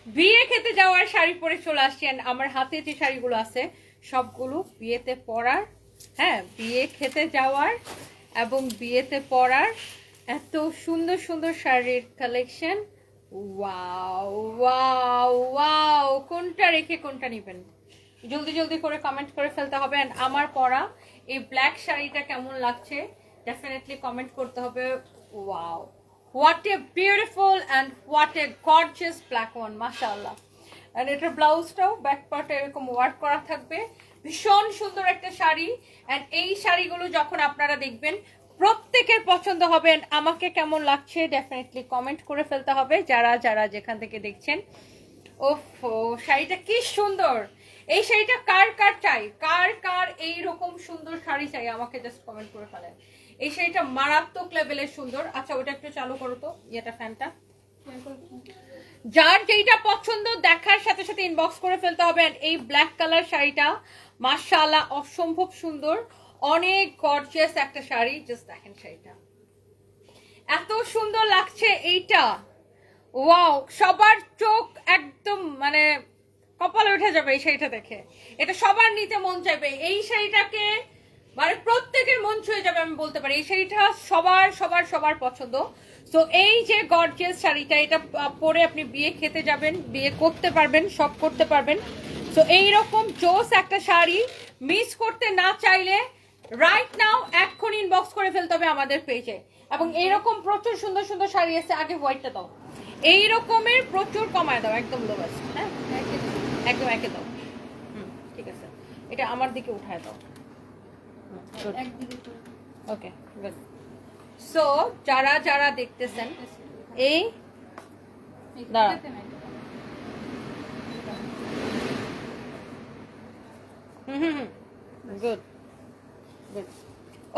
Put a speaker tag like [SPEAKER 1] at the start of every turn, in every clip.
[SPEAKER 1] বিয়ে খেতে যাওয়ার শাড়ি পরে চলে আসছি। আমার হাতে যে শাড়িগুলো আছে সবগুলো বিয়েতে পরার, হ্যাঁ বিয়ে খেতে যাওয়ার এবং বিয়েতে পরার এত সুন্দর সুন্দর শাড়ির কালেকশন। ওয়াও ওয়াও ওয়াও, কোনটা রেখে কোনটা নেবেন জলদি জলদি করে কমেন্ট করে ফেলতে হবে। অ্যান্ড আমার পরা এই ব্ল্যাক শাড়িটা কেমন লাগছে ডেফিনেটলি কমেন্ট করতে হবে। Wow, what a beautiful and what a gorgeous black one, মাশাআল্লাহ। অ্যান্ড এটার ব্লাউজটাও ব্যাক পার্টে এরকম ওয়ার্ক করা থাকবে। ভীষণ সুন্দর একটা শাড়ি। অ্যান্ড এই শাড়িগুলো যখন আপনারা দেখবেন প্রত্যেকের পছন্দ হবে। অ্যান্ড আমাকে কেমন লাগছে ডেফিনেটলি কমেন্ট করে ফেলতে হবে যারা যারা যেখান থেকে দেখছেন। ওফ, শাড়িটা কি সুন্দর! এই শাড়িটা কার কার চাই, কার কার এইরকম সুন্দর শাড়ি চাই আমাকে জাস্ট কমেন্ট করে ফেলেন। এই শাড়িটা মারাত্মক লেভেলের সুন্দর। আচ্ছা ওটা একটু চালু করো তো, ইয়েটা ফ্যানটা। যার যেইটা পছন্দ দেখার সাথে সাথে ইনবক্স করে ফেলতে হবে। এই ব্ল্যাক কালার শাড়িটা মাশাআল্লাহ অসম্ভব সুন্দর, অনেক গর্জিয়াস একটা শাড়ি। জাস্ট দেখেন শাড়িটা এত সুন্দর লাগছে এইটা। ওয়াও, সবার চোখ একদম মানে কপালে উঠে যাবে এই শাড়িটা দেখে। এটা সবার নিতে মন চাইবে এই শাড়িটাকে, মানে প্রত্যেকের মন ছুঁয়ে যাবে আমি বলতে পারি। এই শাড়িটা সবার সবার সবার পছন্দ। তো এই যে গর্জিয়াস শাড়িটা, এটা পরে আপনি বিয়ে খেতে যাবেন, বিয়ে করতে পারবেন, সব করতে পারবেন। তো এইরকম জোস একটা শাড়ি মিস করতে না চাইলে রাইট নাও এক্ষুনি ইনবক্স করে ফেলতে হবে আমাদের পেজে। এবং এইরকম প্রচুর সুন্দর সুন্দর শাড়ি আছে। আগে হোয়াইটটা দাও, এই রকমের প্রচুর কমায় দাও, একদম লো বাস, হ্যাঁ একদম একে দাও। ঠিক আছে, এটা আমার দিকে উঠায় দাও। Okay good. সো যারা যারা দেখতেছেন এই দাঁড়া, গুড গুড।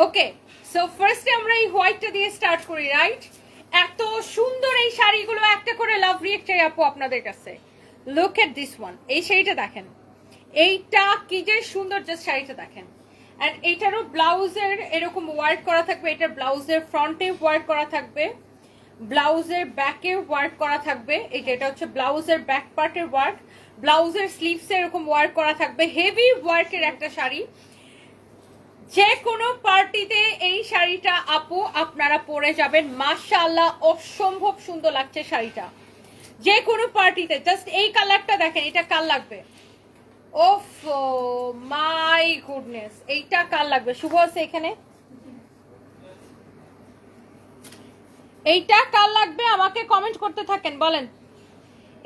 [SPEAKER 1] ওকে, সো ফার্স্টে আমরা এই হোয়াইটটা দিয়ে স্টার্ট করি, রাইট? এত সুন্দর এই শাড়িগুলো, একটা করে লাভ রিয়েক্ট চাই আপু আপনাদের কাছে। লুক এট দিস ওয়ান, এই শাড়িটা দেখেন, এইটা কি যে সুন্দর, জাস্ট শাড়িটা দেখেন। অ্যান্ড এইটারও ব্লাউজের এরকম ওয়ার্ক করা থাকবে, এটার ব্লাউজের ফ্রন্টে ওয়ার্ক করা থাকবে, ব্লাউজের ব্যাকে ওয়ার্ক করা থাকবে। এই যে এটা হচ্ছে ব্লাউজের ব্যাক পার্টের ওয়ার্ক, ব্লাউজের স্লিভসে এরকম ওয়ার্ক করা থাকবে। হেভি ওয়ার্কের একটা শাড়ি, যে কোনো পার্টিতে এই শাড়িটা আপু আপনারা পরে যাবেন। মাশাআল্লাহ অসম্ভব সুন্দর লাগছে শাড়িটা, যে কোনো পার্টিতে। জাস্ট এই কালারটা দেখেন, এটা কার লাগবে? ওফ মাই গুডনেস, এইটা কার লাগবে? শুভ আছে এখানে, এইটা কার লাগবে আমাকে কমেন্ট করতে থাকেন, বলেন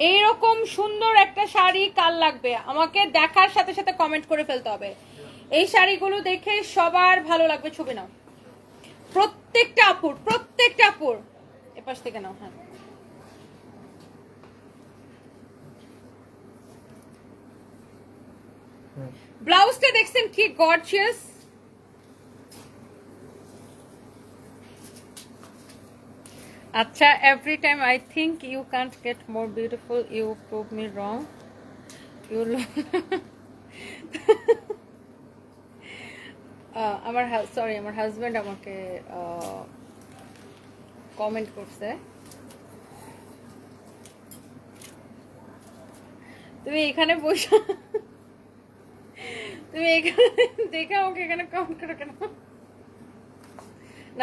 [SPEAKER 1] এইরকম সুন্দর একটা শাড়ি কার লাগবে আমাকে দেখার সাথে সাথে কমেন্ট করে ফেলতে হবে। এই শাড়িগুলো দেখে সবার ভালো লাগবে, ছবি নাও প্রত্যেকটা আপুর, প্রত্যেকটা আপুর। এপাশ থেকে নাও, হ্যাঁ ব্লাউজটা দেখছেন কি গর্জিয়াস। আচ্ছা, every time I think you can't get more beautiful, you prove me wrong. You look আমার সরি, আমার হাজবেন্ড আমাকে কমেন্ট করছে, তুমি এখানে বসে, তুমি এখানে দেখে আমাকে এখানে কমেন্ট করো কেন?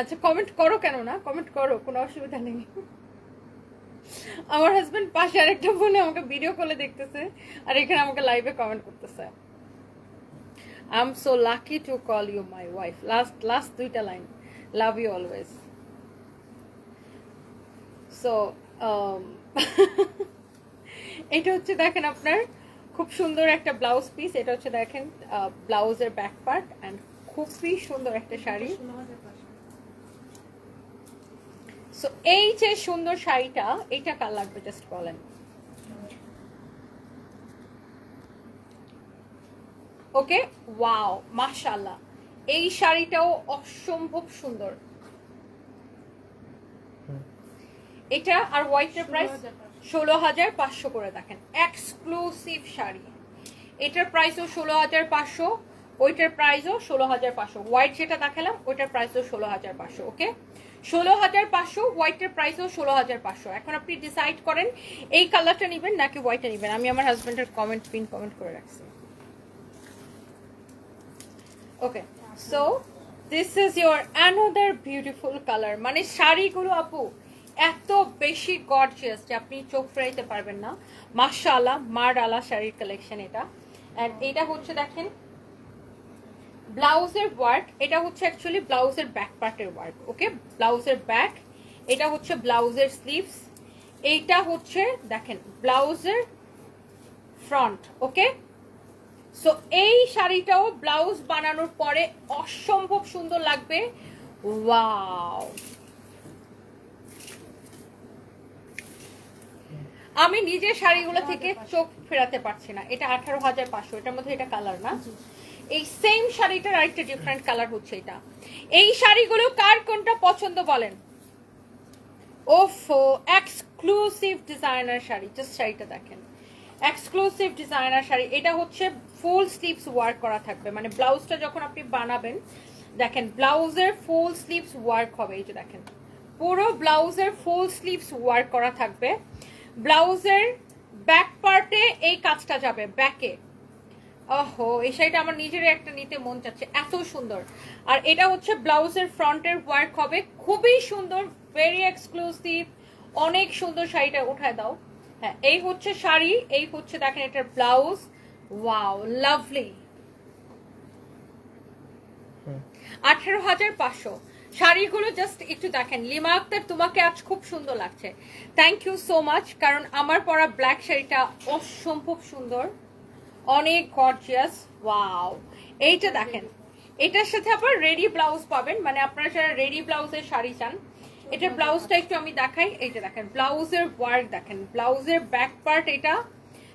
[SPEAKER 1] আচ্ছা কমেন্ট করো কেন না, কমেন্ট করো, কোনো অসুবিধা নেই। আমার হাজবেন্ড পাশে আরেকটা ফোনে আমাকে ভিডিও কলে দেখতেছে আর এখানে আমাকে লাইভে কমেন্ট করতেছে। I am so lucky to call you my wife. Last দুইটা line, love you always. So এটা হচ্ছে দেখেন আপনার খুব সুন্দর একটা ব্লাউজ পিস। এটা হচ্ছে দেখেন ব্লাউজের ব্যাক পার্ট অ্যান্ড খুবই সুন্দর একটা শাড়ি। সো এই যে সুন্দর শাড়িটা, এইটা কার লাগবে জাস্ট বলেন। ওকে, ওয়াও মাশাআল্লাহ, এই শাড়িটাও অসম্ভব সুন্দর। এটা আর হোয়াইটের প্রাইস 16,500 করে। দেখেন এক্সক্লুসিভ শাড়ি, এটার প্রাইসও 16,500, ওইটার প্রাইসও 16,500। হোয়াইট যেটা দেখালাম ওইটার প্রাইসও 16,500। ওকে, 16,500, হোয়াইটের প্রাইসও 16,500। এখন আপনি ডিসাইড করেন এই কালারটা নেবেন নাকি হোয়াইটটা নেবেন। আমি আমার হাজবেন্ডের পিন কমেন্ট করে রাখছি। Okay, so this is your another beautiful colour. মানে শাড়িগুলো আপু এত বেশি গর্জিয়াস যে আপনি চোখ ফেরাইতে পারবেন না। মাশাআল্লাহ, মারডালা শাড়ির কালেকশন এটা। অ্যান্ড এটা হচ্ছে দেখেন ব্লাউজের ওয়ার্ক, এটা হচ্ছে অ্যাকচুয়ালি ব্লাউজের ব্যাক পার্টের ওয়ার্ক। ওকে, ব্লাউজের ব্যাক, এটা হচ্ছে ব্লাউজের স্লিভস, এইটা হচ্ছে দেখেন ব্লাউজের ফ্রন্ট। ওকে, সো এই শাড়িটাও ব্লাউজ বানানোর পরে অসম্ভব সুন্দর লাগবে। ওয়াও, আমি নিজের শাড়িগুলো থেকে চোখ ফেরাতে পারছি না। এটা 18,500, এটার মধ্যে এটা কালার না, এই সেম শাড়িটার আরেকটা ডিফারেন্ট কালার হচ্ছে এটা। এই শাড়িগুলো কার কোনটা পছন্দ বলেন? ওফো, এক্সক্লুসিভ ডিজাইনার শাড়ি, জাস্ট শাড়িটা দেখেন, এক্সক্লুসিভ ডিজাইনার শাড়ি। এটা হচ্ছে ফুল স্লিভস ওয়ার্ক করা থাকবে, মানে ব্লাউজটা যখন আপনি বানাবেন দেখেন ব্লাউজের ফুল স্লিভস ওয়ার্ক হবে। এই যে দেখেন পুরো ব্লাউজের ফুল স্লিভস ওয়ার্ক করা থাকবে। ব্লাউজের ব্যাক পার্টে এই কাজটা যাবে ব্যাকে। ওহো, এই শাড়িটা আমার নিজেরই একটা নিতে মন চাচ্ছে, এত সুন্দর। আর এটা হচ্ছে ব্লাউজের ফ্রন্টের ওয়ার্ক হবে, খুবই সুন্দর, ভেরি এক্সক্লুসিভ, অনেক সুন্দর। শাড়িটা উঠায় দাও। হ্যাঁ, এই হচ্ছে শাড়ি, এই হচ্ছে দেখেন এটার ব্লাউজ। Wow, lovely. 18,500 শাড়িগুলো জাস্ট একটু দেখেন। লিমা আক্তার, তোমাকে আজ খুব সুন্দর লাগছে, থ্যাংক ইউ সো মাচ। কারণ আমার পরা ব্ল্যাক শাড়িটা অসম্ভব সুন্দর, অনেক গর্জিয়াস। ওয়াও, এইটা দেখেন, এটার সাথে আবার রেডি ব্লাউজ পাবেন, মানে আপনারা যারা রেডি ব্লাউজের শাড়ি চান। এটার ব্লাউজটা একটু আমি দেখাই। এইটা দেখেন ব্লাউজের ওয়ার্ক, দেখেন ব্লাউজের ব্যাক পার্ট এটা,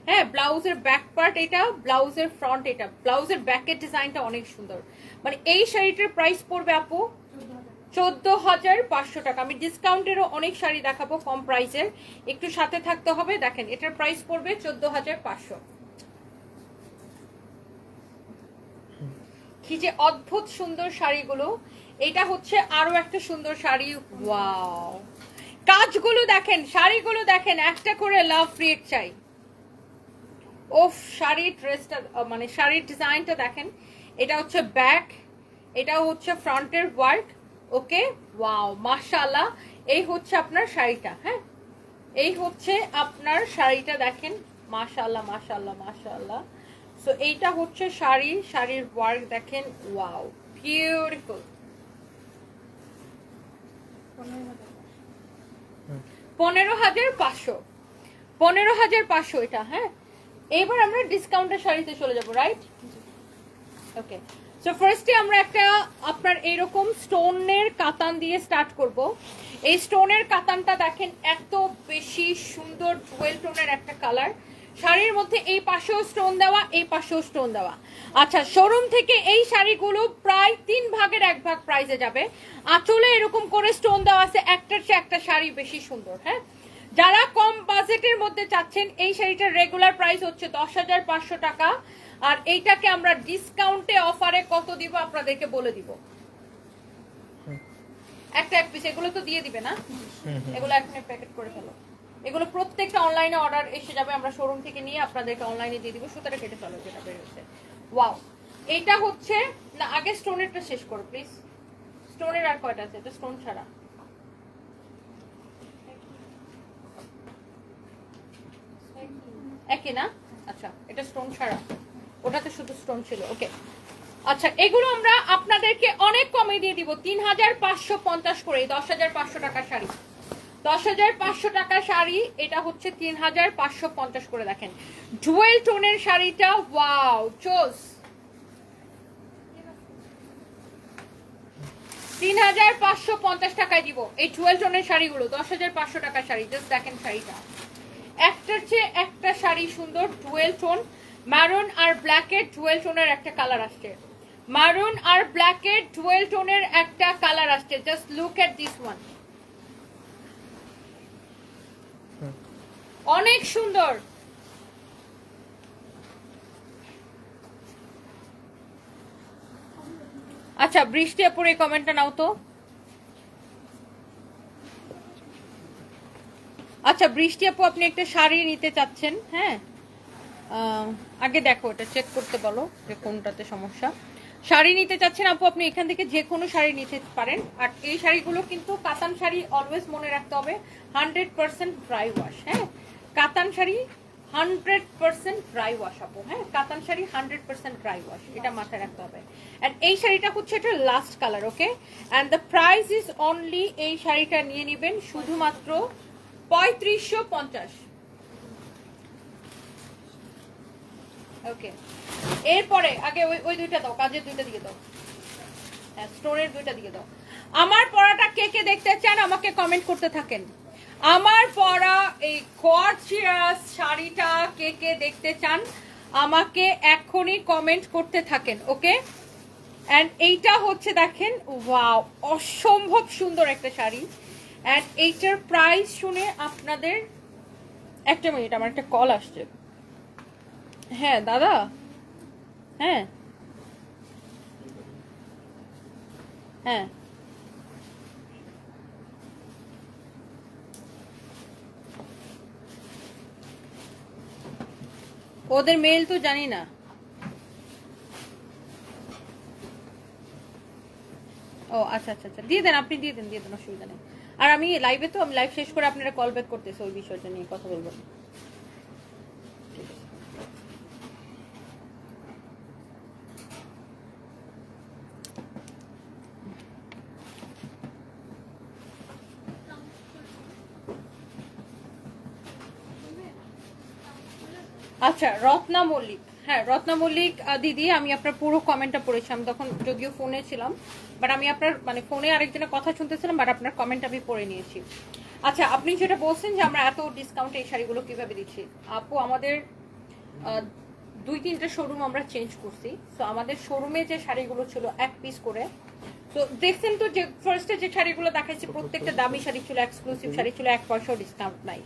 [SPEAKER 1] হ্যাঁ ব্লাউজের ব্যাক পার্ট এটা, ব্লাউজের ফ্রন্ট এটা, ব্লাউজের ব্যাকের ডিজাইনটা অনেক সুন্দর। মানে এই শাড়িটার প্রাইস পড়বে আপু 14,500 টাকা। আমি ডিসকাউন্টেরও অনেক শাড়ি দেখাবো কম প্রাইসের, একটু সাথে থাকতে হবে। দেখেন এটার প্রাইস পড়বে 14,500। কি যে অদ্ভুত সুন্দর শাড়িগুলো। এটা হচ্ছে আরো একটা সুন্দর শাড়ি। ওয়াও, কাজগুলো দেখেন, শাড়িগুলো দেখেন, একটা করে লাভ রিয়েক্ট চাই। ওফ, শাড়ির ড্রেসটা মানে শাড়ির ডিজাইনটা দেখেন। এটা হচ্ছে ব্যাক, এটা হচ্ছে ফ্রন্টের ওয়ার্ক। ওকে, ওয়াও, মাশাআল্লাহ। এই হচ্ছে আপনার শাড়িটা, হ্যাঁ এই হচ্ছে আপনার শাড়িটা দেখেন, মাশাআল্লাহ মাশাআল্লাহ মাশাআল্লাহ। সো এইটা হচ্ছে শাড়ি, শাড়ির ওয়ার্ক দেখেন, ওয়াও বিউটিফুল। 15,500, 15,500 এটা। হ্যাঁ, এবার আমরা ডিসকাউন্টের শাড়িতে চলে যাব, রাইট? ওকে, সো ফার্স্টে আমরা একটা আপনার এইরকম স্টোনের কাতান দিয়ে স্টার্ট করব। এই স্টোনের কাতানটা দেখেন এত বেশি সুন্দর, জুয়েল টোনের একটা কালার। শাড়ির মধ্যে এই পাশেও স্টোন দেওয়া, এই পাশেও স্টোন দেওয়া। আচ্ছা, শোরুম থেকে এই শাড়িগুলো প্রায় 3 ভাগের 1 ভাগ প্রাইসে যাবে। আঁচলে এরকম করে স্টোন দেওয়া আছে, একটার চেয়ে একটা শাড়ি বেশি সুন্দর। হ্যাঁ, যারা কম বাজেটের মধ্যে চাচ্ছেন, এই শাড়িটার রেগুলার প্রাইস হচ্ছে 10,500 টাকা। আর এইটাকে আমরা ডিসকাউন্টে অফারে কত দিব আপনাদেরকে বলে দিব। একটা এক পিস, এগুলো তো দিয়ে দিবে না, এগুলো এখন প্যাকেট করে ফেলো। এগুলো প্রত্যেকটা অনলাইনে অর্ডার এসে যাবে, আমরা শোরুম থেকে নিয়ে আপনাদেরকে অনলাইনে দিয়ে দিব। সুতাটা কেটে ফেলো যেটা বের হচ্ছে। ওয়াও, এইটা হচ্ছে না, আগে স্টোনেরটা শেষ করো প্লিজ। স্টোনের আর কয়টা আছে? এটা স্টোন ছাড়া একই না? আচ্ছা, এটা স্টোন ছাড়া, ওটাতে শুধু স্টোন ছিল। ওকে, আচ্ছা এগুলো আমরা আপনাদেরকে অনেক কমে দিয়ে দিব, 3,550 করে। 10,500 টাকার শাড়ি, 10,500 টাকার শাড়ি, এটা হচ্ছে 3,550 করে। দেখেন জুয়েল টোনের শাড়িটা, ওয়াও চোস। 3,550 টাকায় দিব এই জুয়েল টোনের শাড়িগুলো। 10,500 টাকার শাড়ি, জাস্ট দেখেন শাড়িটা একটার চেয়ে একটা শাড়ি সুন্দর। জুয়েল টোন, মারুন আর ব্ল্যাকের জুয়েল টোনের একটা কালার আসছে, মারুন আর ব্ল্যাকের জুয়েল টোনের একটা কালার আসছে। Just look at this one, অনেক সুন্দর। আচ্ছা, বৃষ্টি আপুর এই কমেন্টটা নাও তো। আচ্ছা বৃষ্টি আপু, আপনি একটা শাড়ি নিতে চাচ্ছেন, হ্যাঁ আগে দেখো এটা চেক করতে বলো যে কোনটাতে সমস্যা। শাড়ি নিতে চাচ্ছেন আপু, আপনি এখান থেকে যে কোনো শাড়ি নিতে পারেন। আর এই শাড়িগুলো কিন্তু কাতান শাড়ি, অলওয়েজ মনে রাখতে হবে 100% ড্রাই ওয়াশ। হ্যাঁ কাতান শাড়ি 100% ড্রাই ওয়াশ আপু। হ্যাঁ কাতান শাড়ি 100% ড্রাই ওয়াশ, এটা মাথায় রাখতে হবে। অ্যান্ড এই শাড়িটা হচ্ছে এটা last colour, okay. And the price is only, এই শাড়িটা নিয়ে নেবেন শুধুমাত্র 3550। ওকে, এরপরে আগে ওই দুইটা দাও, কাজের দুইটা দিয়ে দাও, হ্যাঁ স্টোনের দুইটা দিয়ে দাও। আমার পরাটা কে কে দেখতে চান আমাকে কমেন্ট করতে থাকেন। আমার পরা এই গর্জিয়াস শাড়িটা কে কে দেখতে চান আমাকে এখনই কমেন্ট করতে থাকেন, ওকে। অ্যান্ড এইটা হচ্ছে দেখেন, ওয়াও অসম্ভব সুন্দর একটা শাড়ি। অ্যান্ড এইটার প্রাইস শুনে আপনাদের, একটা মিনিট আমার একটা কল আসছে। হ্যাঁ দাদা, হ্যাঁ হ্যাঁ ওদের মেল তো জানি না। ও আচ্ছা আচ্ছা আচ্ছা, দিয়ে দেন আপনি, দিয়ে দেন অসুবিধা নেই। আর আমি লাইভে তো, আমি লাইভ শেষ করে আপনারা কল ব্যাক করতেছি, ওই বিষয়টা নিয়ে কথা বলবো। আচ্ছা রত্না মল্লিক, হ্যাঁ রত্না মল্লিক দিদি, আমি আপনার পুরো কমেন্টটা পড়েছিলাম, তখন যদিও ফোনে ছিলাম, বাট আমি আপনার মানে ফোনে আরেকজনের কথা শুনতেছিলাম, বাট আপনার কমেন্ট আমি পড়ে নিয়েছি। আচ্ছা আপনি যেটা বলছেন যে আমরা এত ডিসকাউন্টে এই শাড়িগুলো কিভাবে দিচ্ছি, আপু আমাদের 2-3টা শোরুম আমরা চেঞ্জ করছি। তো আমাদের শোরুমে যে শাড়িগুলো ছিল এক পিস করে, তো দেখছেন তো যে ফার্স্টে যে শাড়িগুলো দেখাচ্ছি প্রত্যেকটা দামি শাড়ি ছিল, এক্সক্লুসিভ শাড়ি ছিল, 1 পয়সাও ডিসকাউন্ট নাই।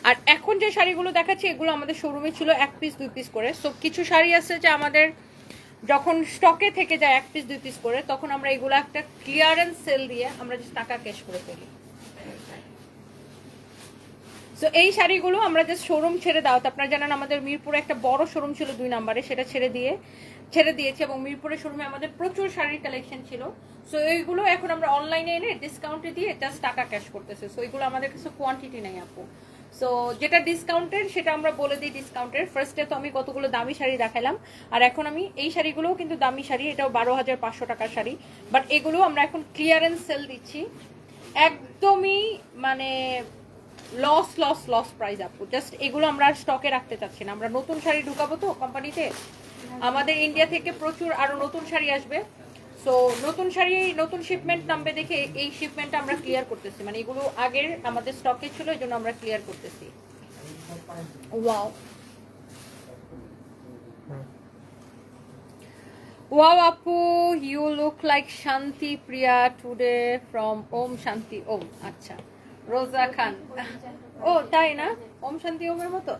[SPEAKER 1] আর এখন যে শাড়িগুলো দেখাচ্ছি এগুলো আমাদের শোরুমে ছিল 1 পিস 2 পিস করে। সো কিছু শাড়ি আছে যে আমাদের যখন স্টকে থেকে যায় 1 পিস 2 পিস করে, তখন আমরা এগুলো একটা ক্লিয়ারেন্স সেল দিয়ে আমরা যে টাকা ক্যাশ করে ফেলি। সো এই শাড়িগুলো আমরা যে শোরুম ছেড়ে দাও, আপনারা জানেন আমাদের মিরপুরে একটা বড় শোরুম ছিল 2 নম্বরে, সেটা ছেড়ে দিয়েছে, এবং মিরপুরের শোরুমে আমাদের প্রচুর শাড়ির কালেকশন ছিল। সো এইগুলো এখন আমরা অনলাইনে এনে ডিসকাউন্টে দিয়ে জাস্ট টাকা ক্যাশ করতেছে। সো এইগুলো আমাদের কাছে কোয়ান্টিটি নেই আপু। সো যেটা ডিসকাউন্টের সেটা আমরা বলে দিই ডিসকাউন্টের। ফার্স্টে তো আমি কতগুলো দামি শাড়ি দেখালাম, আর এখন আমি এই শাড়িগুলোও কিন্তু দামি শাড়ি, এটাও 12,500 টাকার শাড়ি, বাট এগুলো আমরা এখন ক্লিয়ারেন্স সেল দিচ্ছি একদমই, মানে লস প্রাইস আপু। জাস্ট এগুলো আমরা স্টকে রাখতে চাচ্ছি না, আমরা নতুন শাড়ি ঢুকাবো তো কোম্পানিতে, আমাদের ইন্ডিয়া থেকে প্রচুর আরো নতুন শাড়ি আসবে। সো নতুন শাড়ি নতুন শিপমেন্ট নামবে দেখে এই শিপমেন্টটা আমরা ক্লিয়ার করতেছি, মানে এগুলো আগের আমাদের স্টকে ছিল, এই জন্য আমরা ক্লিয়ার করতেছি। ওয়াও ওয়াও আপু, ইউ লুক লাইক শান্তি প্রিয়া টুডে ফ্রম ওম শান্তি ওম। আচ্ছা রোজা খান, ও তাই না, ওম শান্তি ওমের মতো।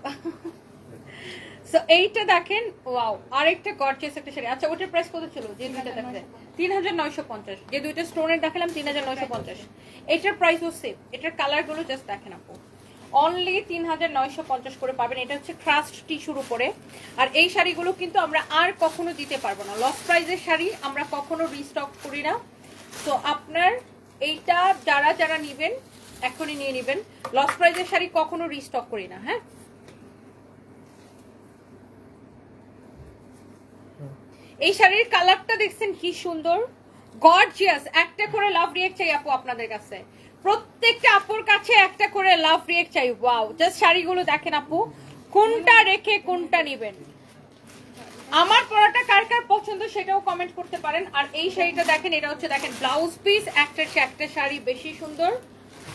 [SPEAKER 1] সো এইটা দেখেন, ওয়াও আরেকটা গর্জিয়াস একটা শাড়ি। আচ্ছা ওটার প্রাইস কত ছিল যে দুইটা দেখালেন? 3950। যে দুইটা স্টোনের দেখালাম 3950, এটার প্রাইসও সেম। এটার কালারগুলো জাস্ট দেখেন আপু, অনলি 3950 করে পাবেন। এটা হচ্ছে ক্রাস্ট টিস্যুর উপরে। আর এই শাড়িগুলো কিন্তু আমরা আর কখনো দিতে পারবো না, লস প্রাইজের শাড়ি আমরা কখনো রিস্টক করি না। তো আপনার এইটা যারা যারা নিবেন এখনই নিয়ে নেবেন, লস প্রাইজের শাড়ি কখনো রিস্টক করি না। হ্যাঁ এই শাড়ির কালারটা দেখছেন কি সুন্দর, গর্জিয়াস। একটা করে লাভ রিয়েক্ট চাই আপু আপনাদের কাছে, প্রত্যেকটা আপুর কাছে একটা করে লাভ রিয়েক্ট চাই। ওয়াও জাস্ট শাড়িগুলো দেখেন আপু, কোনটা রেখে কোনটা নেবেন। আমার পরাটা কার কার পছন্দ সেটাও কমেন্ট করতে পারেন। আর এই শাড়িটা দেখেন, এটা হচ্ছে দেখেন ব্লাউজ পিস, একটার চেয়ে একটা শাড়ি বেশি সুন্দর।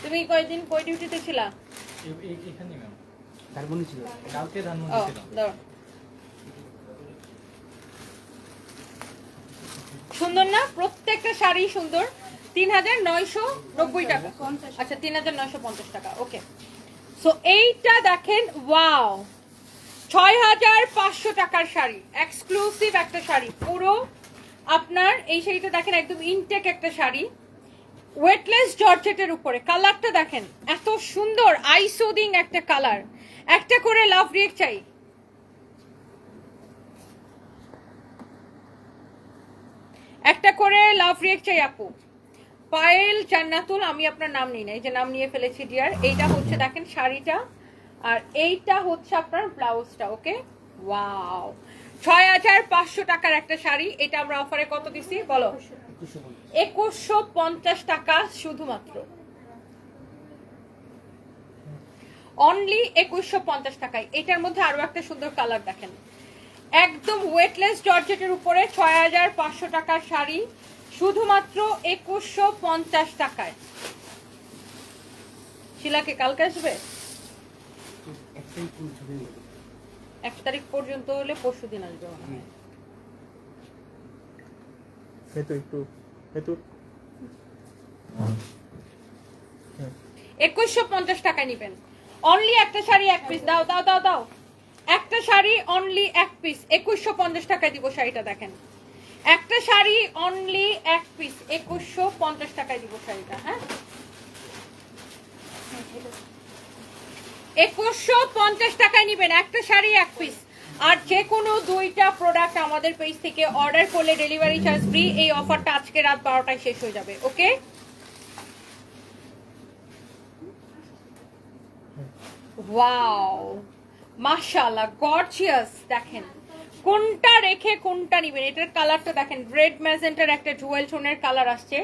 [SPEAKER 1] তুমি কয়দিন কই ডিউটিতে ছিলা?
[SPEAKER 2] এখানে ম্যাম ধানমন্ডি ছিল, কালকে ধানমন্ডি ছিল।
[SPEAKER 1] সুন্দর না, প্রত্যেকটা শাড়ি সুন্দর। 3990 টাকা, আচ্ছা 3950 টাকা, ওকে। সো এইটা দেখেন, ওয়াও 6500 টাকার শাড়ি, এক্সক্লুসিভ একটা শাড়ি পুরো আপনার। এই শাড়িটা দেখেন একদম ইনটেক একটা শাড়ি, ওয়েটলেস জর্জেটের উপরে কালারটা দেখেন, এত সুন্দর আই সুদিং একটা কালার। একটা করে লাভ রিয়েক্ট চাই। একটা করে লাভ রিয়েক্ট চাই আপু। পায়েল জান্নাতুল, আমি আপনার নাম নিই না, এই যে নাম নিয়ে ফেলেছি ডিয়ার। এইটা হচ্ছে দেখেন শাড়িটা, আর এইটা হচ্ছে আপনার ব্লাউজটা। ওকে, ওয়াও, 6500 টাকার একটা শাড়ি। এটা আমরা অফারে কত দিছি বলো? 2150 টাকা শুধুমাত্র, অনলি 2150 টাকায়। এটার মধ্যে আরো একটা সুন্দর কালার দেখেন, একদম ওয়েটলেস জর্জেটের উপরে 6500 টাকার শাড়ি শুধুমাত্র 2150 টাকায়। শিলাকে কালকে আসবে 1 তারিখ পর্যন্ত হলে পরশু দিন আসবে মনে হয়।
[SPEAKER 2] একটু
[SPEAKER 1] 2150 টাকায় নিবেন। অনলি একটা শাড়ি এক পিস। দাও দাও দাও দাও, একটা শাড়ি অনলি এক পিস 2150 টাকায় দিব। শাড়িটা দেখেন, একটা শাড়ি অনলি এক পিস 2150 টাকায় দিব শাড়িটা। হ্যাঁ, 2150 টাকায় নিবেন একটা শাড়ি এক পিস। আর যে কোনো দুইটা প্রোডাক্ট আমাদের পেজ থেকে অর্ডার করলে ডেলিভারি চার্জ ফ্রি। এই অফারটা আজকে রাত 12টায় শেষ হয়ে যাবে। ওকে, ওয়াও, মাশাআল্লাহ, গর্জিয়াস। দেখেন কোনটা রেখে কোনটা নিবেন। এটার কালারটা দেখেন, রেড ম্যাজেন্টার একটা জুয়েল টোনের কালার আসছে।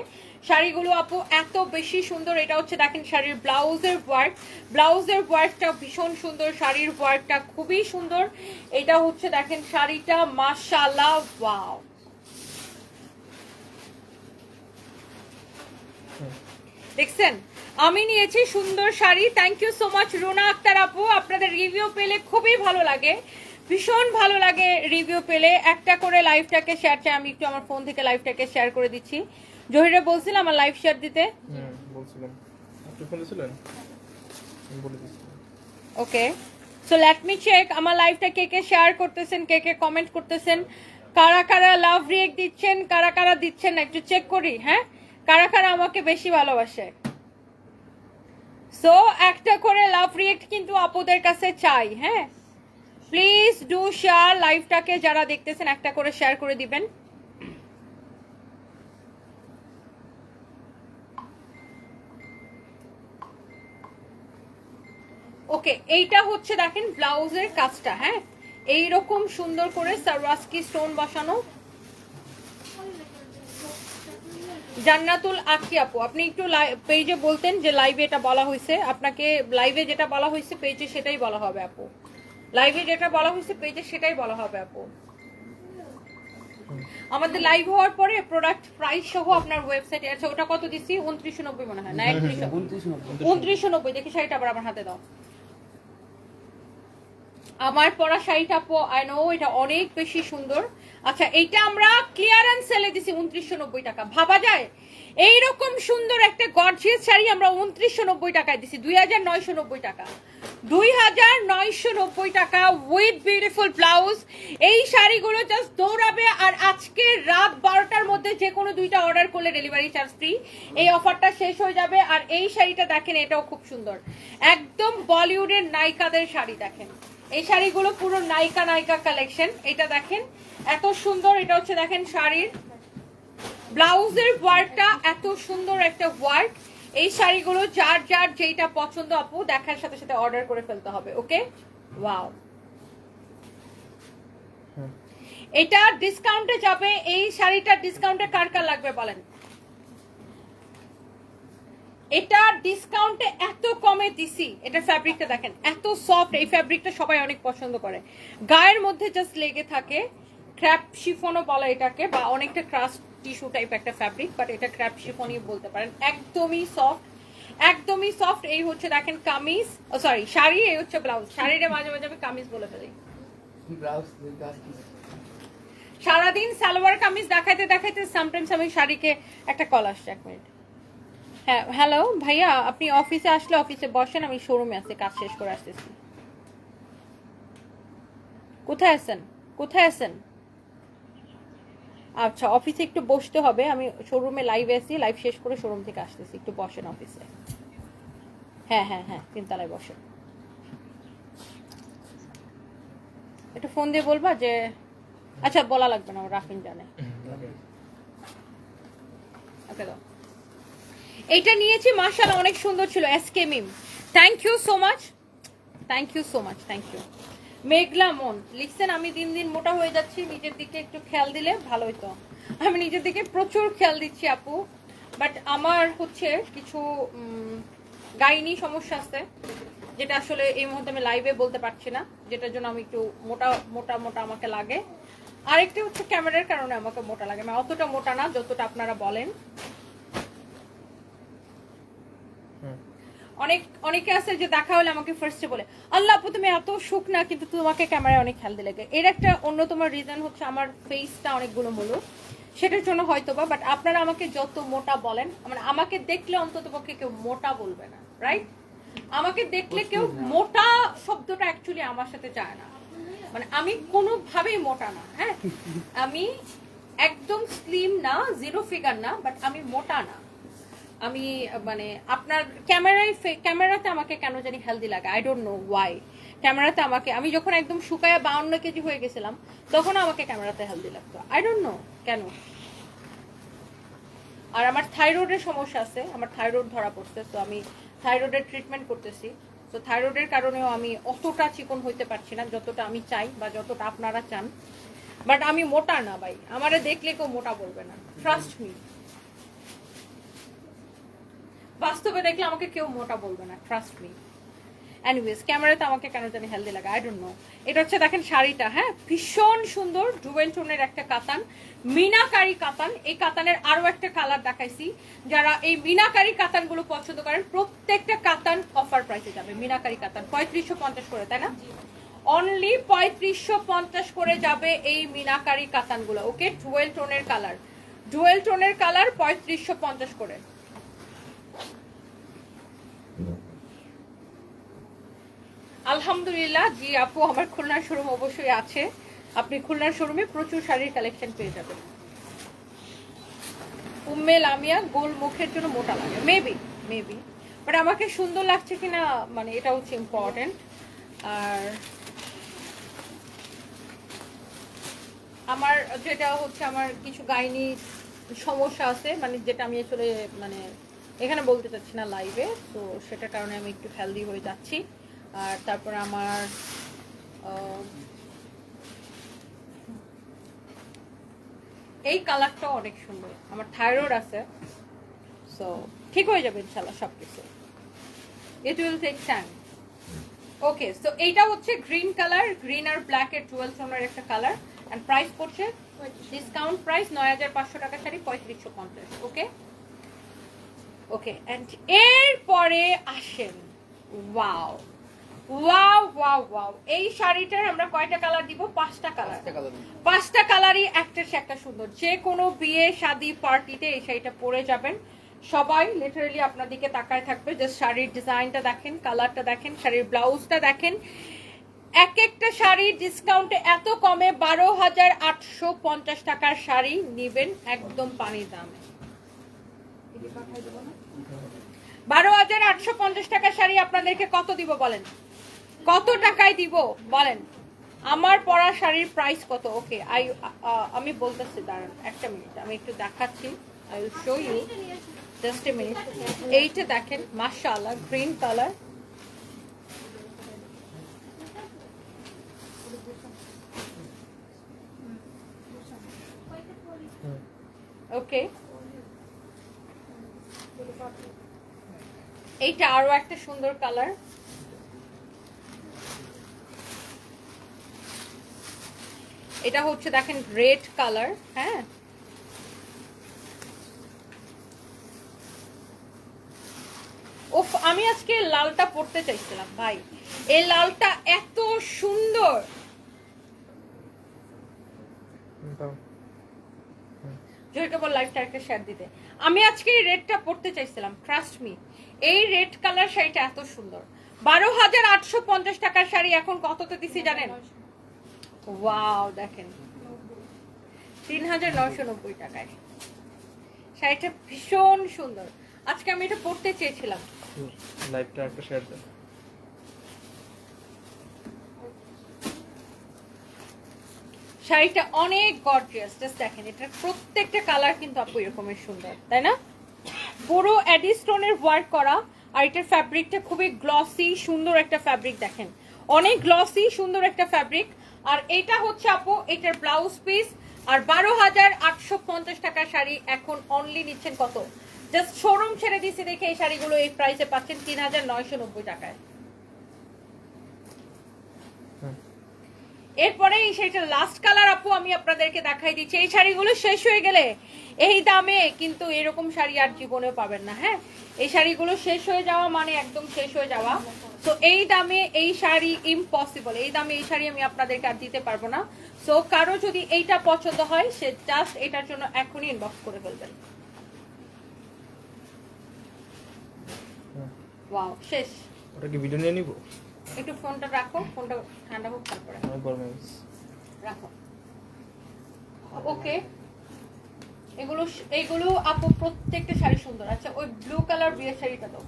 [SPEAKER 1] শাড়িগুলো আপু এত বেশি সুন্দর। এটা হচ্ছে দেখেন শাড়ির ব্লাউজের ওয়ার্ক, ব্লাউজের ওয়ার্কটা ভীষণ সুন্দর, শাড়ির ওয়ার্কটা খুবই সুন্দর। এটা হচ্ছে দেখেন শাড়িটা, মাশাআল্লাহ, ওয়াও। দেখছেন, আমি নিয়েছি সুন্দর sari. Thank you so much Runa Akter আপু, আপনাদের রিভিউ পেলে খুবই ভালো লাগে, ভীষণ ভালো লাগে রিভিউ পেলে। একটা করে লাইভটাকে শেয়ার চাই, আমি একটু আমার ফোন থেকে লাইভটাকে শেয়ার করে দিচ্ছি। জহিরে বলছিলাম আমার লাইভ শেয়ার দিতে,
[SPEAKER 2] বলছিলাম আপনি ফোনে ছিলেন, আমি বলে দিচ্ছি।
[SPEAKER 1] ওকে, সো লেট মি চেক আমার লাইভটা কে কে শেয়ার করতেছেন, কে কে কমেন্ট করতেছেন, কারা কারা লাভ রিয়েক্ট দিচ্ছেন, কারা কারা দিচ্ছেন না একটু চেক করি। হ্যাঁ, কারা কারা আমাকে বেশি ভালোবাসে। সো একটা করে লাভ রিয়েক্ট কিন্তু আপুদের কাছে চাই। হ্যাঁ, প্লিজ ডু শেয়ার লাইভটাকে, যারা দেখতেছেন একটা করে শেয়ার করে দিবেন। ওকে, এইটা হচ্ছে দেখেন ব্লাউজের কাজটা। হ্যাঁ, এইরকম সুন্দর করে সারওয়াস্কি স্টোন বসানো। জান্নাতুল আকি আপু, আপনি একটু পেজে বলতেন যে লাইভে এটা বলা হয়েছে। আপনাকে লাইভে যেটা বলা হয়েছে পেজে সেটাই বলা হবে আপু। লাইভে যেটা বলা হয়েছে পেজে সেটাই বলা হবে আপু। আমাদের লাইভ হওয়ার পরে প্রোডাক্ট প্রাইস সহ আপনার ওয়েবসাইটে আছে। ওটা কত দিছি? 2990 মনে হয় না, 2990। দেখি শাড়িটা আবার আমার হাতে দাও। আমার পরা শাড়িটা আপু, আই নো এটা অনেক বেশি সুন্দর। আচ্ছা, এইটা আমরা ক্লিয়ারেন্স সেলে দিছি 2990 টাকা। ভাবা যায় এইরকম সুন্দর একটা গর্জিয়াস শাড়ি আমরা 2990 টাকায় দিছি। 2990 টাকা, 2990 টাকা উইথ বিউটিফুল ব্লাউজ। এই শাড়িগুলো জাস্ট দৌড়াবে। আর আজকে রাত 12টার মধ্যে যে কোনো দুইটা অর্ডার করলে ডেলিভারি চার্জ ফ্রি। এই অফারটা শেষ হয়ে যাবে। আর এই শাড়িটা দেখেন, এটাও খুব সুন্দর, একদম বলিউডের নায়িকাদের শাড়ি। দেখেন এই শাড়িগুলো পুরো নায়িকা নায়িকা কালেকশন। এটা দেখেন এত সুন্দর। এটা হচ্ছে দেখেন শাড়ির ব্লাউজের ওয়ার্কটা, এত সুন্দর একটা ওয়ার্ক। এই শাড়িগুলো যার যার যেটা পছন্দ আপু দেখার সাথে সাথে অর্ডার করে ফেলতে হবে। ওকে, ওয়াও, এটা ডিসকাউন্টে যাবে। এই শাড়িটা ডিসকাউন্টে কার কার লাগবে বলেন? এটা ডিসকাউন্টে এত কমে দিছি। এটা ফ্যাব্রিকটা দেখেন এত সফট। এই ফ্যাব্রিকটা সবাই অনেক পছন্দ করে, গায়ের মধ্যে জাস্ট লেগে থাকে। ক্র্যাপ শিফনও বলে এটাকে, বা অনেকটা ক্রাশ টিস্যু টাইপ একটা ফ্যাব্রিক, বাট এটা ক্র্যাপ শিফনই বলতে পারেন। একদমই সফট, একদমই সফট। এই হচ্ছে দেখেন কামিজ, ও সরি শাড়ি, এই হচ্ছে ব্লাউজ। শাড়িটা মাঝে মাঝে আমি কামিজ বলে ফেলি। সারাদিন সালোয়ার কামিজ দেখাইতে দেখাইতে সামটাইমস আমি শাড়িকে একটা কল আসছে। 1 মিনিট। হ্যাঁ, হ্যালো ভাইয়া, আপনি অফিসে আসলে অফিসে বসেন, আমি শোরুমে আছি, কাজ শেষ করে আসতেছি। কোথায় আছেন? কোথায় আছেন? আচ্ছা, অফিসে একটু বসতে হবে, আমি শোরুমে লাইভে আছি, লাইভ শেষ করে শোরুম থেকে আসতেছি, একটু বসেন অফিসে। হ্যাঁ হ্যাঁ হ্যাঁ, তিনতলায় বসেন। একটু ফোন দিয়ে বলবা যে, আচ্ছা বলা লাগবে না, রাফিন জানে। ওকে দাও। এইটা নিয়েছি, মাশাআল্লাহ অনেক সুন্দর ছিল, SK Mim, thank you so much, thank you so much, thank you. Meghla Mon লিখছেন, আমি দিন দিন মোটা হয়ে যাচ্ছি, নিজের দিকে একটু খেয়াল দিলে ভালো হতো। আমি নিজের দিকে প্রচুর খেয়াল দিচ্ছি আপু, বাট আমার হচ্ছে কিছু গাইনি সমস্যা আছে, যেটা আসলে এই মুহূর্তে আমি লাইভে বলতে পারছি না, যেটার জন্য আমি একটু মোটা মোটা মোটা আমাকে লাগে। আরেকটা হচ্ছে ক্যামেরার কারণে আমাকে মোটা লাগে, আমি অতটা মোটা না যতটা আপনারা বলেন। অনেকে আছে যে দেখা হলে আমাকে ফার্স্টে বলে, আল্লাহ আপু তুমি এত শুকনা, কিন্তু তোমাকে ক্যামেরায় অনেক হেলদি লাগে। এর একটা অন্যতম রিজন হচ্ছে আমার ফেসটা অনেকগুলো মূল্য, সেটার জন্য হয়তো বা। বাট আপনারা আমাকে যত মোটা বলেন, মানে আমাকে দেখলে অন্তত পক্ষে কেউ মোটা বলবে না, রাইট? আমাকে দেখলে কেউ মোটা শব্দটা অ্যাকচুয়ালি আমার সাথে যায় না, মানে আমি কোনোভাবেই মোটা না। হ্যাঁ, আমি একদম স্লিম না, জিরো ফিগার না, বাট আমি মোটা না। আমি মানে আপনার ক্যামেরাতে আমাকে কেন জানি হেলদি লাগে, আই ডোন্ট নো ওয়াই। ক্যামেরাতে আমাকে, আমি যখন একদম শুকায়া 52 কেজি হয়ে গেছিলাম, তখন আমাকে ক্যামেরাতে হেলদি লাগতো, আই ডোন্ট নো কেন। আর আমার থাইরয়েডের সমস্যা আছে, আমার থাইরয়েড ধরা পড়ছে, তো আমি থাইরয়েডের ট্রিটমেন্ট করতেছি। তো থাইরয়েডের কারণেও আমি অতটা চিকন হইতে পারছি না যতটা আমি চাই বা যতটা আপনারা চান। বাট আমি মোটা না ভাই, আমারে দেখলে কেউ মোটা বলবে না, ট্রাস্ট মি। বাস্তবে দেখলে আমাকে কেউ মোটা বলবে না, ট্রাস্ট মি। এনিওয়েজ, ক্যামেরাতে আমাকে কেন জানি হেলদি লাগে, আই ডোন্ট নো। এটা হচ্ছে দেখেন শাড়িটা, হ্যাঁ ভীষণ সুন্দর, ডুয়েল টোনের একটা কাতান, মিনাকারি কাতান। এই কাতানের আরো একটা কালার দেখাইছি, যারা এই মিনাকারি কাতানগুলো পছন্দ করেন, প্রত্যেকটা কাতান অফার প্রাইসে যাবে। মিনাকারি কাতান 3550 করে, তাই না? অনলি 3550 করে যাবে এই মিনাকারি কাতানগুলো। ওকে, ডুয়েল টোনের কালার, ডুয়েল টোনের কালার 3550 করে। আলহামদুলিল্লাহ, জি আপু, আমার খুলনার শোরুম অবশ্যই আছে, আপনি খুলনার শোরুমে প্রচুর শাড়ির কালেকশন পেয়ে যাবেন। উম্মে লামিয়া, গোল মুখের জন্য মোটা লাগে, মেবি মেবি, বাট আমাকে সুন্দর লাগছে কিনা মানে এটা হচ্ছে ইম্পর্টেন্ট। আর আমার যেটা হচ্ছে, আমার কিছু গাইনি সমস্যা আছে, মানে যেটা আমি আসলে মানে এখানে বলতে চাচ্ছি না লাইভে, তো সেটার কারণে আমি একটু হেলদি হয়ে যাচ্ছি। আর তারপর আমার এই কালারটাও অনেক সুন্দর, আমার থাইরয়েড আছে, সো ঠিক হয়ে যাবে ইনশাল্লাহ সবকিছু, it will take time. Okay, so এইটা হচ্ছে গ্রিন কালার, গ্রিন আর ব্ল্যাক এর 12 টোনের একটা কালার, এন্ড প্রাইস পড়ছে ডিসকাউন্ট প্রাইস 9500 টাকা শাড়ি 3550। ওকে ওকে, এন্ড এরপরে আসেন, ওয়াও ওয়াও ওয়াও ওয়াও, এই শাড়িটার আমরা কয়টা কালার দিব? 5টা কালার, 5টা কালারই একটার সে একটা সুন্দর। যে কোনো বিয়ে শাদী পার্টিতে এই শাড়িটা পরে যাবেন, সবাই লিটারালি আপনার দিকে তাকায় থাকবে। জাস্ট শাড়ির ডিজাইনটা দেখেন, কালারটা দেখেন, শাড়ির ব্লাউজটা দেখেন। এক একটা শাড়ি ডিসকাউন্টে এত কমে 12,850 টাকার শাড়ি নিবেন একদম পানির দামে। 12,850 টাকার শাড়ি আপনাদেরকে কত দিব বলেন? কত টাকায় দিব বলেন? আমার পরা শাড়ির প্রাইস কত? ওকে, আমি বলতেছি, দাঁড়ান একটা মিনিট, আমি একটু দেখাচ্ছি, I will show you, just a minute. এইটা দেখেন, মাশাআল্লাহ, গ্রিন কালার, ওকে। এইটা আরো একটা সুন্দর কালার, এটা হচ্ছে দেখেন রেড কালার, হ্যাঁ ওফ, আমি আজকে লালটা পরতে চাইছিলাম ভাই, এই লালটা এত সুন্দর। জয়কে বল লাইভটা একটা শেয়ার দিতে। আমি আজকে এই রেডটা পরতে চাইছিলাম, ট্রাস্ট মি, এই রেড কালার শাড়িটা এত সুন্দর। 12,850 টাকার শাড়ি এখন কততে দিছি জানেন? ওয়াও, দেখেন 3990 টাকায়। শাড়িটা ভীষণ সুন্দর। আজকে আমি এটা পরতে চেয়েছিলাম।
[SPEAKER 2] লাইভটা একটা শেয়ার দেন।
[SPEAKER 1] শাড়িটা অনেক গর্জিয়াস, জাস্ট দেখেন এটার প্রত্যেকটা কালার কিন্তু আপু এরকমের সুন্দর, তাই না? পুরো এডি স্টোনের ওয়ার্ক করা, আর এটার ফ্যাব্রিকটা খুবই গ্লসি সুন্দর একটা ফ্যাব্রিক, দেখেন অনেক গ্লসি সুন্দর একটা ফ্যাব্রিক। আর এটা হচ্ছে আপু এটার ব্লাউজ পিস। আর 12,850 টাকার শাড়ি এখন অনলি নিচ্ছেন কত? জাস্ট শোরুম ছেড়ে দিয়েছি দেখে এই শাড়িগুলো এই প্রাইসে পাচ্ছেন 3,990 টাকায়। এরপরে এই শাড়িটার লাস্ট কালার আপু আমি আপনাদেরকে দেখাই দিচ্ছি। এই শাড়িগুলো শেষ হয়ে গেলে এই দামে কিন্তু এরকম শাড়ি আর জীবনেও পাবেন না। হ্যাঁ, এই শাড়িগুলো শেষ হয়ে যাওয়া মানে একদম শেষ হয়ে যাওয়া। তো এই দামে এই শাড়ি ইম্পসিবল, এই দামে এই শাড়ি আমি আপনাদেরকে আর দিতে পারবো না। সো কারো যদি এইটা পছন্দ হয় সে জাস্ট এটার জন্য এখনই ইনবক্স করে ফেলবেন। ওয়াও, শেষ।
[SPEAKER 2] ওটা কি ভিডিও নিয়ে নিব?
[SPEAKER 1] একটু ফোনটা রাখো, ফোনটা ঠান্ডা হোক তারপরে রাখো। ওকে, এগুলো আপু প্রত্যেকটা শাড়ি সুন্দর। আচ্ছা, ওই ব্লু কালার বিয়ের শাড়িটা দাও।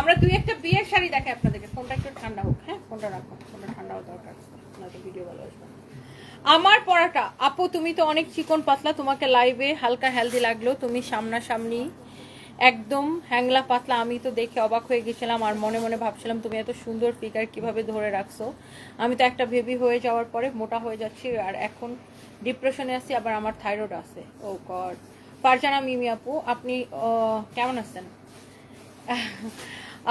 [SPEAKER 1] আমরা দুই একটা বিয়ের শাড়ি দেখাই আপনাদেরকে। ফোনটা একটু ঠান্ডা হোক। হ্যাঁ, ফোনটা রাখো, ফোনটা ঠান্ডা হওয়া দরকার, নয়তো ভিডিও ভালো আসবে না। আমার পরাটা আপু, তুমি তো অনেক চিকন পাতলা, তোমাকে লাইভে হালকা হেলদি লাগলো, তুমি সামনাসামনি একদম হ্যাংলা পাতলা। আমি তো দেখে অবাক হয়ে গেছিলাম আর মনে মনে ভাবছিলাম তুমি এত সুন্দর ফিগার কিভাবে ধরে রাখছো। আমি তো একটা বেবি হয়ে যাওয়ার পরে মোটা হয়ে যাচ্ছি, আর এখন ডিপ্রেশনে আছি, আবার আমার থাইরয়েড আছে। ও গড। ফারজানা মিমি আপু, আপনি কেমন আছেন?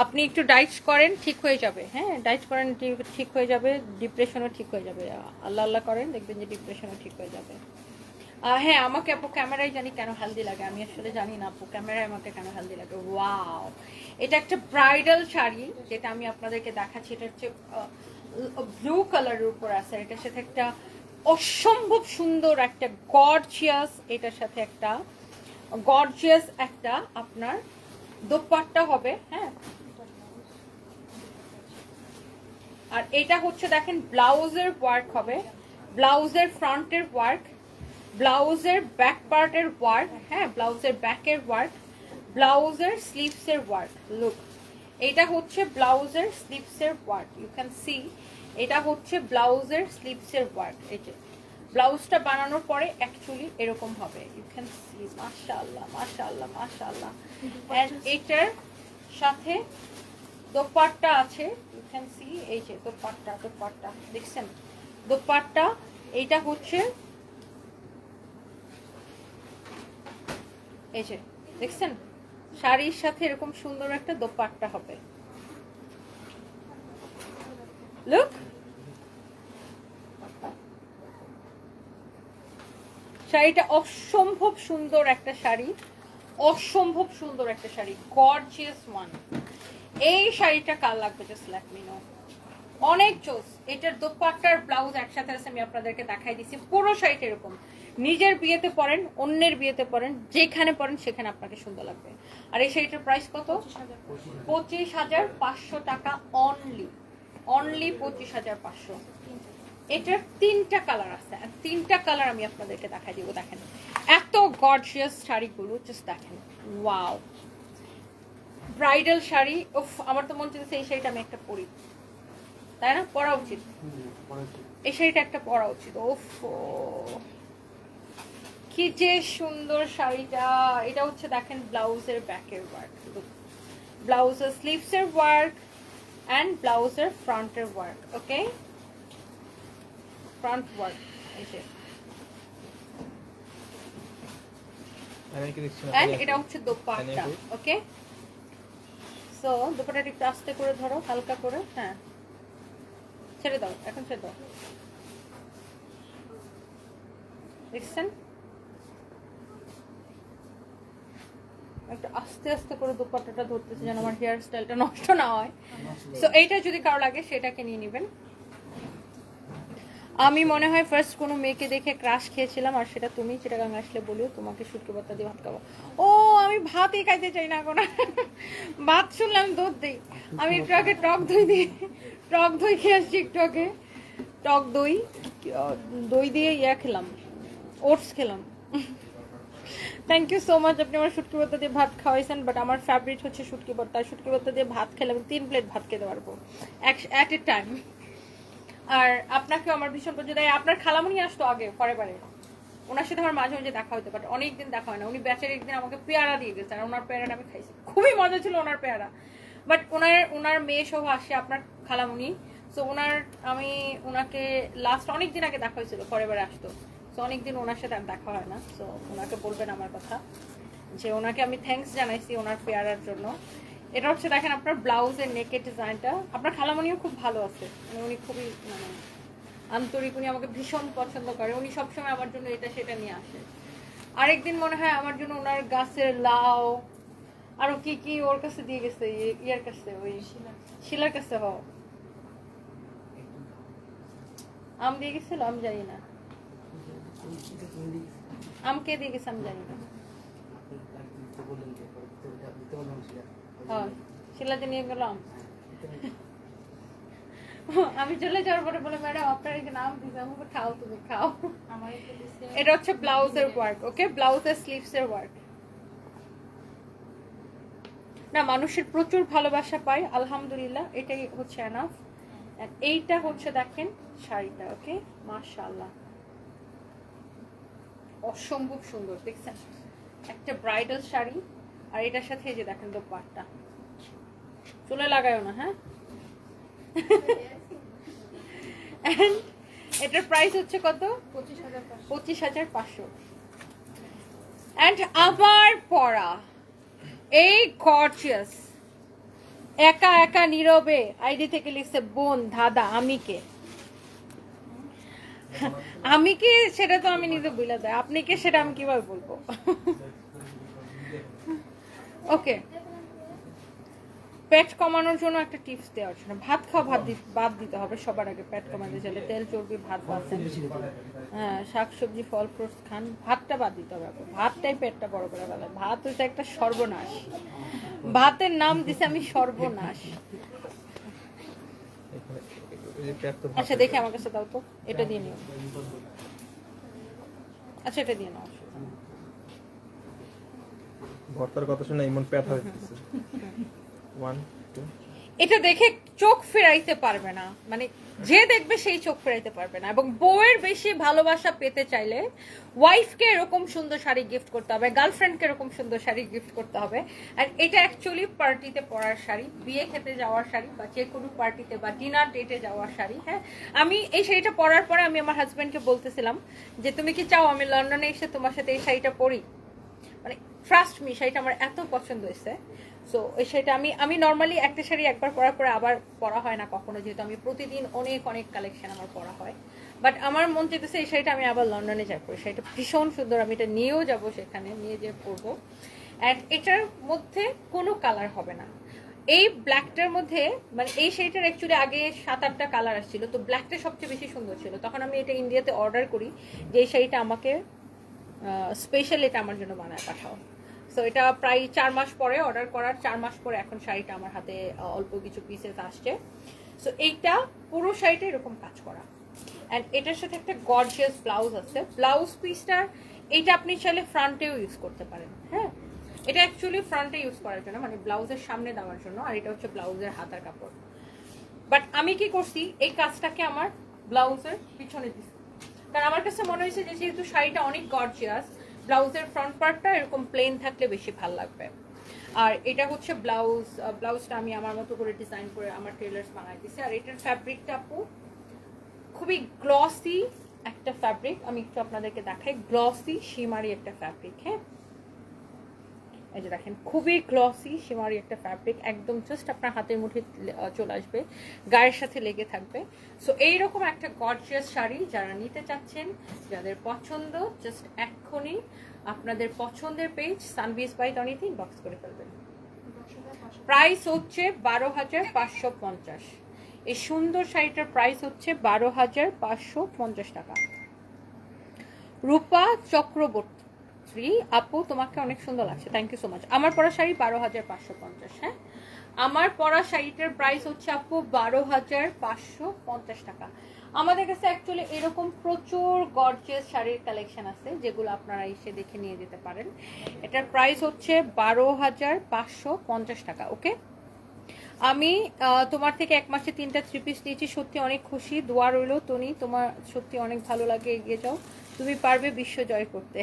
[SPEAKER 1] আপনি একটু ডাইট করেন, ঠিক হয়ে যাবে। হ্যাঁ, ডাইট করেন, ঠিক হয়ে যাবে। ডিপ্রেশনও ঠিক হয়ে যাবে। আল্লাহ আল্লাহ করেন, দেখবেন যে ডিপ্রেশনও ঠিক হয়ে যাবে। হ্যাঁ, আমাকে আপু ক্যামেরায় জানি কেন হেলদি লাগে, আমি আসলে জানি না আপু ক্যামেরায় আমাকে কেন হেলদি লাগে। ওয়াও, এটা একটা ব্রাইডাল শাড়ি যেটা আমি আপনাদেরকে দেখাচ্ছি। এটা হচ্ছে ব্লু কালারের উপর আছে, এটার সাথে একটা অসম্ভব সুন্দর একটা গর্জিয়াস, এটার সাথে একটা গর্জিয়াস একটা আপনার দোপাট্টা হবে। হ্যাঁ, আর এটা হচ্ছে দেখেন ব্লাউজের ওয়ার্ক হবে, ব্লাউজের ফ্রন্টের ওয়ার্ক, ব্লাউজের ব্যাক পার্টের ওয়ার্ক। হ্যাঁ, ব্লাউজের ব্যাকের ওয়ার্ক, ব্লাউজের স্লিভসের ওয়ার্ক। লুক, এটা হচ্ছে ব্লাউজের স্লিভসের ওয়ার্ক, ইউ ক্যান সি। এটা হচ্ছে ব্লাউজের স্লিভসের ওয়ার্ক। এই যে ব্লাউজটা বানানোর পরে অ্যাকচুয়ালি এরকম হবে, ইউ ক্যান সি। মাশাআল্লাহ মাশাআল্লাহ মাশাআল্লাহ। এন্ড এটার সাথে দোপাট্টা আছে, ইউ ক্যান সি। এই যে দোপাট্টা, দোপাট্টা দেখছেন? দোপাট্টা এইটা হচ্ছে, এই যে দেখছেন, শাড়ির সাথে এরকম সুন্দর একটা দোপাট্টা হবে। লুক, শাড়িটা অসম্ভব সুন্দর একটা শাড়ি, অসম্ভব সুন্দর একটা শাড়ি, গর্জিয়াস ওয়ান। এই শাড়িটা কার লাগবে জাস্ট লেট মি নো। অনেক জোস। এটার দোপাট্টার ব্লাউজ একসাথে আছে, আমি আপনাদেরকে দেখাই দিচ্ছি। পুরো শাড়িটা এরকম, নিজের বিয়েতে পরেন, অন্যের বিয়েতে পরেন, যেখানে পরেন সেখানে আপনাকে সুন্দর লাগবে। আর এই শাড়িটার প্রাইস কত? 25,500 টাকা অনলি, অনলি 25,500। এটার তিনটা কালার আছে, আর তিনটা কালার আমি আপনাদেরকে দেখাই দিব। দেখেন এত গর্জিয়াস শাড়িগুলো, জাস্ট দেখেন। Wow, bridal sari. উফ, আমার তো মন চাইছে এই শাড়িটা আমি একটা পরি, তাই না? পরা উচিত, এই শাড়িটা একটা পরা উচিত। ওফ, কি যে সুন্দর শাড়িটা। এটা হচ্ছে দেখেন ব্লাউজের ব্যাকের ওয়ার্ক, ব্লাউজের স্লিভসের ওয়ার্ক এন্ড ব্লাউজের ফ্রন্টের ওয়ার্ক। ওকে, ফ্রন্ট ওয়ার্ক। এই যে, এন্ড এটা হচ্ছে দোপাট্টা। ওকে, সো দোপাট্টাটি একটু আস্তে করে ধরো, হালকা করে। হ্যাঁ, ছেড়ে দাও, এখন ছেড়ে দাও। দেখছেন, একটু আস্তে আস্তে করে দোপাট্টাটা ধরতেছে যেন আমার হেয়ার স্টাইলটা নষ্ট না হয়। সো এইটা যদি কারো লাগে সেটাকে নিয়ে নেবেন। আমি মনে হয় ফার্স্ট কোনো মেয়েকে দেখে ক্রাশ খেয়েছিলাম, আর সেটা তুমি চিটাগাং আসলে বলিও, তোমাকে শুটকি ভর্তা দিয়ে ভাত খাবো। ও, আমি ভাতই খাইতে চাই না এখন, ভাত শুনলাম দুধ দিই। আমি একটু আগে টক দই দিই, টক দই খেয়ে আসছি একটু আগে, টক দই। দই দিয়ে খেলাম, ওটস খেলাম। থ্যাংক ইউ সো মাচ, আপনি আমার শুটকি ভর্তা দিয়ে ভাত খাওয়াইছেন। বাট আমার ফেভারিট হচ্ছে শুটকি ভর্তা। শুটকি ভর্তা দিয়ে ভাত খেলে আমি 3 প্লেট ভাত খেতে পারবো অ্যাট এ টাইম। আর আপনাকেও আমার ভীষণ পছন্দ। আপনার খালামুনি আসতো আগে পরেবারে, ওনার সাথে আমার মাঝে মাঝে দেখা হতো, বাট অনেকদিন দেখা হয় না। উনি ব্যাচের একদিন আমাকে পেয়ারা দিয়ে গেছে, আর ওনার পেয়ারাটা আমি খাইছি, খুবই মজা ছিল ওনার পেয়ারা। বাট ওনার মেয়ে সহ আসে আপনার খালামুনি। সো ওনাকে লাস্ট অনেকদিন আগে দেখা হয়েছিল, পরেবারে আসতো। সো অনেকদিন ওনার সাথে আর দেখা হয় না। সো ওনাকে বলবেন আমার কথা, যে ওনাকে আমি থ্যাঙ্কস জানাইছি ওনার পেয়ারার জন্য। এটা হচ্ছে দেখেন আপনার ব্লাউজের নেকের ডিজাইনটা। আপনার খালামুনিও খুব ভালো আছে, মানে উনি খুবই আন্তরিক, উনি আমাকে ভীষণ পছন্দ করে। উনি সবসময় আমার জন্য এটা সেটা নিয়ে আসে। আরেকদিন মনে হয় আমার জন্য ওনার গাছের লাউ আরো কি কি ওর কাছে দিয়ে গেছে, ইয়ার কাছে, ওই শিলার কাছে। আম দিয়ে গেছিল, আমি জানি না আম কে দিয়ে গেছে, আমি জানি না। হ্যাঁ, শিলা যে নিয়ে গেলাম। আমি চলে যাওয়ার পরে বলে, ম্যাডাম আপনার এখানে আম দিছে, আমাকে খাও, তুমি খাও। এটা হচ্ছে ব্লাউজের ওয়ার্ক, ওকে, ব্লাউজের স্লিভসের ওয়ার্ক। না, মানুষের প্রচুর ভালোবাসা পাই আলহামদুলিল্লাহ, এটাই হচ্ছে এনাফ। এইটা হচ্ছে দেখেন শাড়িটা, ওকে, মাশাআল্লাহ অসম্ভব সুন্দর, দেখছেন একটা ব্রাইডাল শাড়ি। আর এটার সাথে এই যে দেখেন দোপাট্টা, চুলে লাগায়ও না, হ্যাঁ। এটার প্রাইস হচ্ছে কত? 25,500। এন্ড আবার পরা এই গর্জিয়াস, একা একা নীরবে আইডি থেকে লিখছে বোন দাদা আমি কে। আমি কি সেটা তো আমি নিজে বলে দেয়, আপনি কে সেটা আমি কিভাবে বলবো। ওকে, পেট কমানোর জন্য একটা টিপস দেওয়ার জন্য, ভাত খাওয়া বাদ দিতে হবে সবার আগে। পেট কমাতে চাইলে তেল চর্বি ভাত বাদ, হ্যাঁ, শাকসবজি ফল ফ্রুটস খান, ভাতটা বাদ দিতে হবে। ভাতটাই পেটটা বড় করে ফেলে। ভাত হচ্ছে একটা সর্বনাশ, ভাতের নাম দিছে আমি সর্বনাশ। আচ্ছা দেখে আমার কাছে দাও তো, এটা দিয়ে নিও। আচ্ছা এটা দিয়ে নাও।
[SPEAKER 3] ভর্তার কথা শুনে এমন পেট হইতেছে। 1 2
[SPEAKER 1] এটা দেখে চোখ ফেরাইতে পারবে না, মানে যে দেখবে সেই চোখ ফেরাইতে পারবে না। এবং বউয়ের বেশি ভালোবাসা পেতে চাইলে ওয়াইফকে এরকম সুন্দর শাড়ি গিফট করতে হবে, গার্লফ্রেন্ডকে এরকম সুন্দর শাড়ি গিফট করতে হবে। আর এটা অ্যাকচুয়ালি পার্টিতে পরার শাড়ি, বিয়ে খেতে যাওয়ার শাড়ি, বা যে কোনো পার্টিতে বা ডিনার ডেটে যাওয়ার শাড়ি। হ্যাঁ, আমি এই শাড়িটা পরার পরে আমি আমার হাজব্যান্ডকে বলতেছিলাম যে তুমি কি চাও আমি লন্ডনে এসে তোমার সাথে এই শাড়িটা পরি, মানে ট্রাস্ট মি, শাড়িটা আমার এত পছন্দ হয়েছে। সো এই শাড়িটা আমি নর্মালি একটা শাড়ি একবার পরার পরে আবার পরা হয় না কখনো, যেহেতু আমি প্রতিদিন অনেক কালেকশন আমার পরা হয়। বাট আমার মন চাইতেছে এই শাড়িটা আমি আবার লন্ডনে যাই পরি, শাড়িটা ভীষণ সুন্দর, আমি এটা নিয়েও যাব, সেখানে নিয়ে যেয়ে পরবো। অ্যান্ড এটার মধ্যে কোনো কালার হবে না। এই ব্ল্যাকটার মধ্যে, মানে এই শাড়িটার অ্যাকচুয়ালি আগে 7-8টা কালার আসছিল, তো ব্ল্যাকটা সবচেয়ে বেশি সুন্দর ছিল। তখন আমি এটা ইন্ডিয়াতে অর্ডার করি যে এই শাড়িটা আমাকে স্পেশাল এটা আমার জন্য বানায় পাঠাও। সো এটা প্রায় 4 মাস পরে অর্ডার করার, 4 মাস পরে এখন শাড়িটা আমার হাতে অল্প কিছু পিসেস আসছে। সো এইটা পুরো শাড়িটা এরকম কাজ করা, অ্যান্ড এটার সাথে একটা গর্জিয়াস ব্লাউজ আছে। ব্লাউজ পিসটা এইটা আপনি চাইলে ফ্রন্টেও ইউজ করতে পারেন। হ্যাঁ, এটা অ্যাকচুয়ালি ফ্রন্টে ইউজ করার জন্য, মানে ব্লাউজের সামনে দেওয়ার জন্য, আর এটা হচ্ছে ব্লাউজের হাতার কাপড়। বাট আমি কি করছি, এই কাজটাকে আমার ব্লাউজের পিছনে দিচ্ছি, কারণ আমার কাছে মনে হয়েছে যে যেহেতু শাড়িটা অনেক গর্জিয়াস, ব্লাউজের ফ্রন্ট পার্টটা এরকম প্লেন থাকলে বেশি ভালো লাগবে। আর এটা হচ্ছে ব্লাউজটা আমি আমার মতো করে ডিজাইন করে আমার টেলার্স বানাই দিছি। আর এটার ফ্যাব্রিকটা আপু খুবই গ্লসি একটা ফ্যাব্রিক, আমি একটু আপনাদেরকে দেখাই। গ্লসি শিমারি একটা ফ্যাব্রিক, হ্যাঁ, এই যে দেখেন খুবই গ্লসি শিমারি একটা ফ্যাব্রিক, একদম জাস্ট আপনার হাতের মুঠে চলে আসবে, গায়ের সাথে লেগে থাকবে। সো এইরকম একটা গর্জিয়াস শাড়ি যারা নিতে চাচ্ছেন, যাদের পছন্দ, জাস্ট এক্ষুনি আপনাদের পছন্দের পেজ সানভিজ বাই তনিতে ইনবক্স করে ফেলবেন। প্রাইস হচ্ছে 12,550। এই সুন্দর শাড়িটার প্রাইস হচ্ছে 12,550 টাকা। রূপা চক্রবর্তী আপু, তোমাকে অনেক সুন্দর লাগছে, থ্যাংক ইউ সো মাচ। আমার পরা শাড়ি 12,550। হ্যাঁ, আমার পরা শাড়িটার প্রাইস হচ্ছে আপু 12,550 টাকা। আমাদের কাছে অ্যাকচুয়ালি এরকম প্রচুর গর্জিয়াস শাড়ির কালেকশন আছে যেগুলো আপনারা এসে দেখে নিয়ে যেতে পারেন। এটার প্রাইস হচ্ছে 12,550 টাকা। ওকে, আমি তোমার থেকে 1 মাসে 3টা 3 পিস নিয়েছি, সত্যি অনেক খুশি। দোয়া রইলো তনি, তোমার সত্যি অনেক ভালো লাগে, এগিয়ে যাও, তুমি পারবে বিশ্ব জয় করতে।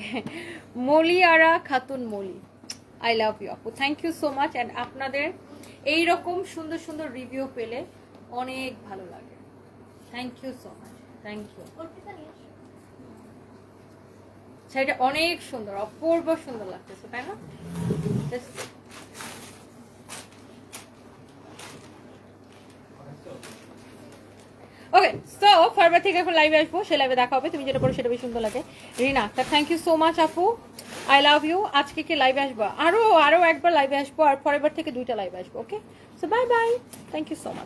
[SPEAKER 1] Moliyara Khatun Moli, I love you আপু, thank you so much. And আপনাদের এইরকম সুন্দর সুন্দর রিভিউ পেলে অনেক ভালো লাগে। Thank you so much, thank you. শাড়িটা অনেক সুন্দর, অপূর্ব সুন্দর লাগতেছে, তাই না? ওকে, সো ফারবার থেকে এখন লাইভে আসবো, সে লাইভে দেখা হবে। তুমি যেটা পড়ো সেটা বেশি সুন্দর লাগে। রিনা, তা থ্যাংক ইউ সো মাচ আপু, আই লাভ ইউ। আজকে কি লাইভে আসবো? আরো একবার লাইভে আসবো, আর পরের বার থেকে 2টা লাইভে আসবো। Okay, so bye bye, thank you so much.